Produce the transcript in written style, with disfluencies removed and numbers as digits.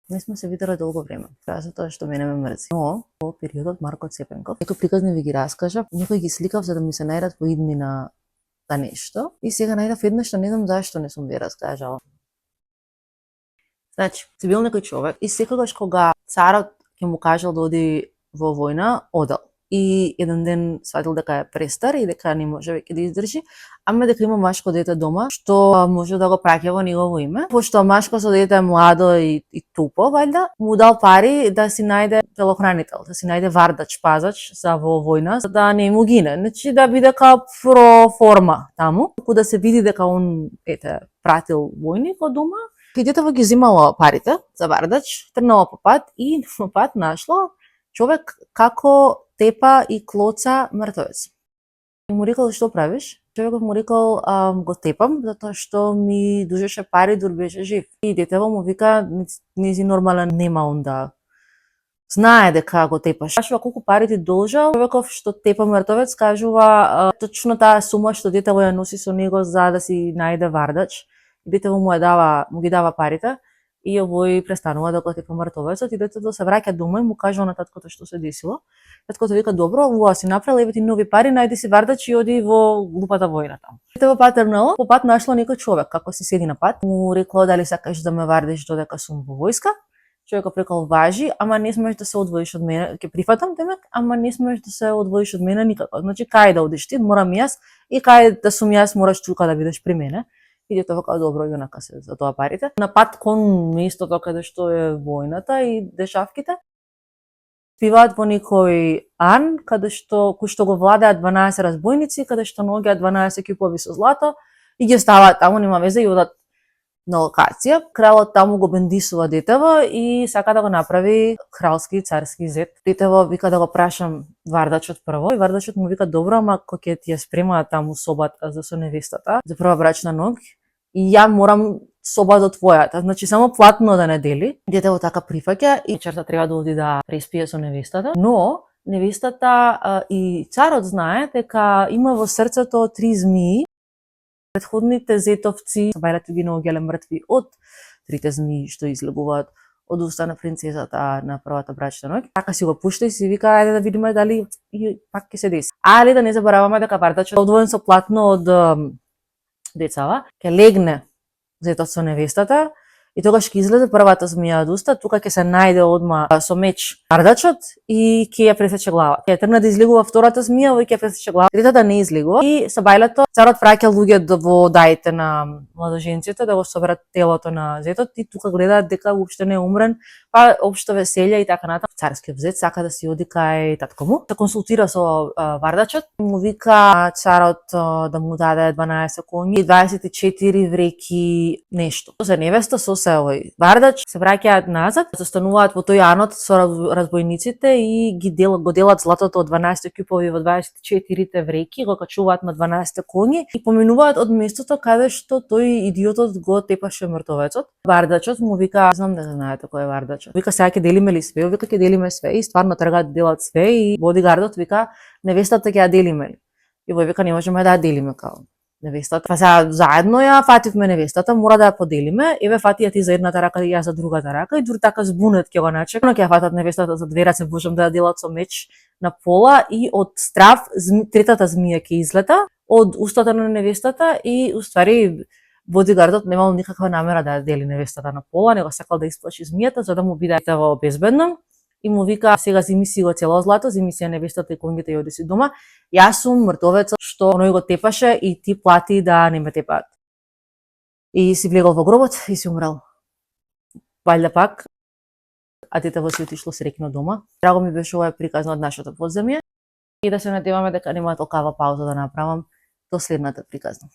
Не сме се виделе долго време. Тоа затоа што мене ме мрзи. Но, во периодот Марко Цепенков, некои приказни ви ги раскажав, некои ги сликав за да ми се најдат во иднина за нешто. И сега најдав едно што не знам зашто не сум ви раскажала. Значи, си бил некој човек и секогаш кога царот ќе му кажал да оди во војна, одел. И еден ден сватил дека е престар и дека не може веќе да издржи, ама дека има машко дете дома што може да го праќа во негово име. Пошто машко со дете е младо и тупо, ваljda, му дал пари да си најде телохранител, да си најде вардач, пазач за во војна, за да не му гине. Значи да биде као про форма таму, кога да се види дека он пратил војник од дома. И детево ги земало парите за вардач, тргнало по пат и по пат нашло човек како тепа и клоца мртовец. И му рекол, што правиш? Човекот му рекол, го тепам, затоа што ми дужеше пари дур беше жив. И детево му вика, низи нормален нема он да знае дека го тепаш. Кажува колку пари ти должал, човеков што тепа мртовец кажува точно таа сума што детево ја носи со него за да си најде вардач. Детево му ги дава парите и овој престанува да го тепа мртовецот и детето се враќа дома и му кажува на таткото што се десило. Таткото вика, добро, ова си направил, еве ти нови пари, најди си вардач и оди во глупата војна таму. Детево пат тргнало, по пат нашло некој човек, како си седи на пат, му рекло дали сакаш да ме вардиш додека сум во војска. Човекот рекол, важи, ама не смееш да се одвоиш од мене, ќе прифатам демек, ама не смееш да се одвоиш од мене никако. Значи кај да одиш ти, морам јас, и кај да сум јас, мораш тука да бидеш при мене. И детето вика, добро, јонака се за тоа парите. На пат кон местото каде што е војната и дешавките, спиваат во некој ан, кој што го владеат 12 разбойници, каде што наоѓаат 12 кюпови со злато и ги оставаат таму, нема везе, и одат на локација. Кралот таму го бендисува детево и сака да го направи кралски царски зет. Детево вика да го прашам вардачот прво и вардачот му вика, добро, ама кој ќе ти ја спрема таму собата за со невестата, за прва брачна ног, и ја морам соба до твојата, значи само платно да не дели. Детево така прифаќа и вечерта треба да оди да преспие со невестата, но невестата и царот знае дека има во срцето 3 змии. Предходните зетовци бајлето ги наоѓале мртви од 3 змии што излегуваат од уста на принцезата на првата брачна ноќ. Така си го пушта и си вика, ајде да видиме дали и пак ќе се деси. Али да не забораваме дека вардачот одвоен со платно од децава, ќе легне зетот со невестата и тогаш ќе излезе првата змија од уста, тука ќе се најде одма со меч вардачот и ќе ја пресече глава. Ќе тргне да излегува втората змија, овој ќе пресече глава. Третата не излегува и со бајлето царот праќа луѓе во даите на младоженците да го соберат телото на зетот и тука гледаат дека уопште не е умрен, па општо веселје и така натаму. Царскиот зет сака да си оди кај татко му, да консултира со вардачот, му вика царот да му даде 12 коњи и 24 вреки нешто. За невеста со се овој вардач се враќаат назад, застануваат во тој анот со разбойниците и го делат златото од 12 кюпови во 24 вреки, го качуваат на 12 коњи и поминуваат од местото каде што тој идиотот го тепаше мртовецот. Вардачот му вика, знам да знаете кој е вардачот. Вика, сега ќе делиме ли све? Вика, ќе делиме све и стварно тргаат да делат све и бодигардот вика, невестата ќе ја делиме ли? И овој вика, не можеме да ја делиме као невестата. Па сега заедно ја фативме невестата, мора да ја поделиме. Еве фати ја ти за едната рака и ја за другата рака и дури така збунет ќе го начека. Ќе ја фатат невестата за две раце, можам да ја делат со меч на пола и од страв третата змија ќе излета од устата на невестата и уствари бодигардот немал никаква намера да ја дели невестата на пола, него сакал да исплаши змијата за да му биде безбедно. И му вика, сега зими си го цело злато, зими си ја невестата и коњите и оди си дома. Јас сум мртовецот што оној го тепаше и ти плати да не ме тепаат. И си влегол во гробот и си умрел. Ваljda пак, а детево си отишло среќно дома. Драго ми беше ова приказна од нашето подземје и да се надеваме дека нема толкава пауза да направам до следната приказна.